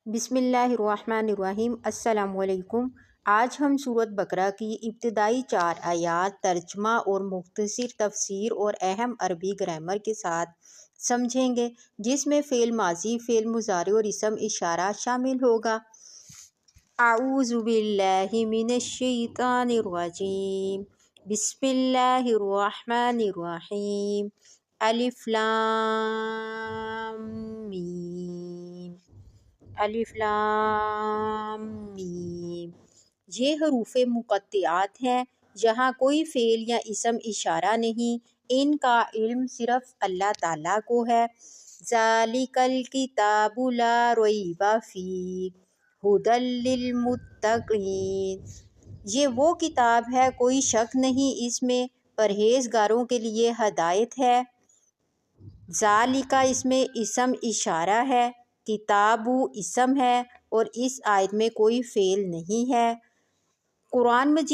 بسم اللہ الرحمن الرحیم۔ السلام علیکم۔ آج ہم سورۃ بقرہ کی ابتدائی 4 آیات ترجمہ اور مختصر تفسیر اور اہم عربی گرامر کے ساتھ سمجھیں گے، جس میں فعل ماضی، فعل مضارع اور اسم اشارہ شامل ہوگا۔ اعوذ باللہ من الشیطان الرجیم، بسم اللہ الرحمن الرحیم۔ الف لام میم، الف لام میم۔ یہ حروف مقطعات ہیں، جہاں کوئی فعل یا اسم اشارہ نہیں، ان کا علم صرف اللہ تعالیٰ کو ہے۔ ذالک الکتاب لا ریب فیہ ھدی للمتقین۔ یہ وہ کتاب ہے، کوئی شک نہیں اس میں، پرہیزگاروں کے لیے ہدایت ہے۔ ذالک اس میں اسم اشارہ ہے، کتاب اسم ہے، اور اس آیت میں کوئی فعل نہیں ہے۔ قرآن مجید